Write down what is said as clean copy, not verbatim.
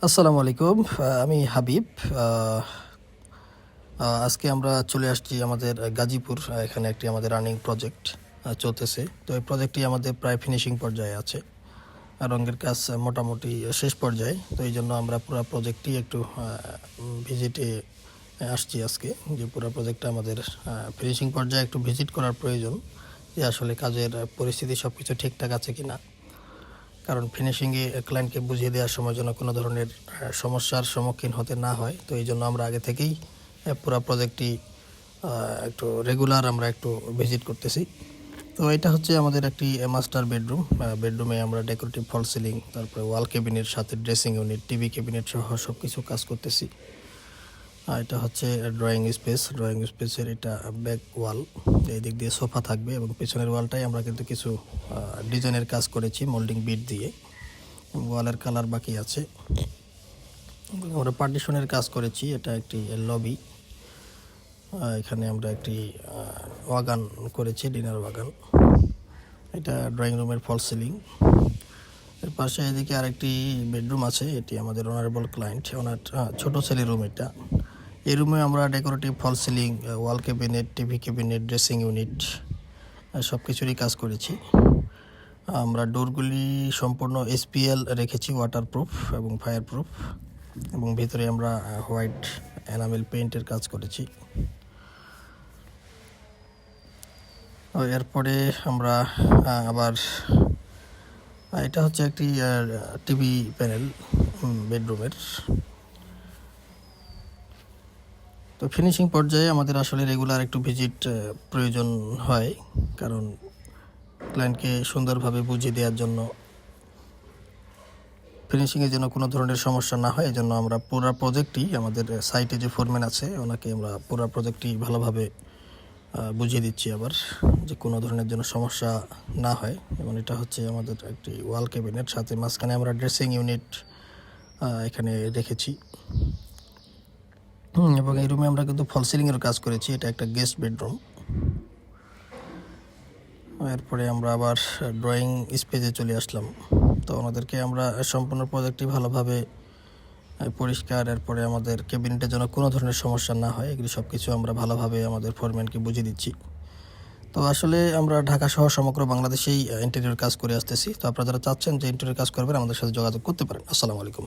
আসসালামু আলাইকুম। আমি হাবিব। আজকে আমরা চলে আসছি আমাদের গাজীপুর। এখানে একটি আমাদের রানিং প্রজেক্ট চলতেছে। তো এই প্রজেক্টটি আমাদের প্রায় ফিনিশিং পর্যায়ে আছে। রঙের কাজ মোটামুটি শেষ পর্যায়ে। তো এই জন্য আমরা পুরো প্রজেক্টটি একটু ভিজিটে আসছি আজকে, যে পুরো প্রজেক্টটা আমাদের ফিনিশিং পর্যায়ে একটু ভিজিট করার প্রয়োজন, যে আসলে কাজের পরিস্থিতি সব কিছু ঠিকঠাক আছে কি না। কারণ ফিনিশিংয়ে ক্লায়েন্টকে বুঝিয়ে দেওয়ার সময় যেন কোনো ধরনের সমস্যার সম্মুখীন হতে না হয়। তো এই জন্য আমরা আগে থেকেই পুরো প্রজেক্টটি একটু রেগুলার আমরা একটু ভিজিট করতেছি। তো এটা হচ্ছে আমাদের একটি মাস্টার বেডরুম। বেডরুমে আমরা ডেকোরেটিভ ফল সিলিং, তারপরে ওয়াল ক্যাবিনেট, সাথে ড্রেসিং ইউনিট, টিভি ক্যাবিনেট সহ সব কিছু কাজ করতেছি। এটা হচ্ছে ড্রয়িং স্পেস। ড্রয়িং স্পেসের এটা ব্যাক ওয়াল, এই দিক দিয়ে সোফা থাকবে এবং পেছনের ওয়ালটাই আমরা কিন্তু কিছু ডিজাইনের কাজ করেছি মোল্ডিং বিট দিয়ে। ওয়ালের কালার বাকি আছে। আমরা পার্টিশনের কাজ করেছি। এটা একটি লবি। এখানে আমরা একটি ওয়াগান করেছি, ডিনার ওয়াগান। এটা ড্রয়িং রুমের ফল সিলিং। এর পাশে এদিকে আরেকটি বেডরুম আছে। এটি আমাদের অনারেবল ক্লায়েন্ট, ওনার ছোটো ছেলের রুম এটা। এই রুমে আমরা decorative false ceiling, wall cabinet, TV cabinet, dressing unit সব কিছুরই কাজ করেছি। আমরা ডোরগুলি সম্পূর্ণ এসপিএল রেখেছি, ওয়াটারপ্রুফ এবং ফায়ারপ্রুফ, এবং ভিতরে আমরা হোয়াইট এনামেল পেইন্টের কাজ করেছি। এরপরে আমরা আবার এটা হচ্ছে একটি টিভি প্যানেল বেডরুমের। তো ফিনিশিং পর্যায়ে আমাদের আসলে রেগুলার একটু ভিজিট প্রয়োজন হয়, কারণ ক্লায়েন্টকে সুন্দরভাবে বুঝিয়ে দেওয়ার জন্য, ফিনিশিংয়ের জন্য কোনো ধরনের সমস্যা না হয়। এই জন্য আমরা পুরো প্রজেক্টটি, আমাদের সাইটে যে ফোরম্যান আছে ওনাকে আমরা পুরো প্রজেক্টটি ভালোভাবে বুঝিয়ে দিচ্ছি আবার, যে কোনো ধরনের জন্য সমস্যা না হয়। এবং এটা হচ্ছে আমাদের একটি ওয়াল ক্যাবিনেট, সাথে মাঝখানে আমরা ড্রেসিং ইউনিট এখানে রেখেছি। এবং এই রুমে আমরা কিন্তু ফল সিলিংয়ের কাজ করেছি। এটা একটা গেস্ট বেডরুম। এরপরে আমরা আবার ড্রয়িং স্পেসে চলে আসলাম। তো ওনাদেরকে আমরা সম্পূর্ণ প্রজেক্টটি ভালোভাবে পরিষ্কার, এরপরে আমাদের ক্যাবিনেটে যেন কোনো ধরনের সমস্যা না হয়, এগুলি সব কিছু আমরা ভালোভাবে আমাদের ফোরম্যানকে বুঝিয়ে দিচ্ছি। তো আসলে আমরা ঢাকা সহ সমগ্র বাংলাদেশেই ইন্টেরিয়র কাজ করে আসতেছি। তো আপনারা যারা চাচ্ছেন যে ইন্টেরিয়র কাজ করবেন, আমাদের সাথে যোগাযোগ করতে পারেন। আসসালামু আলাইকুম।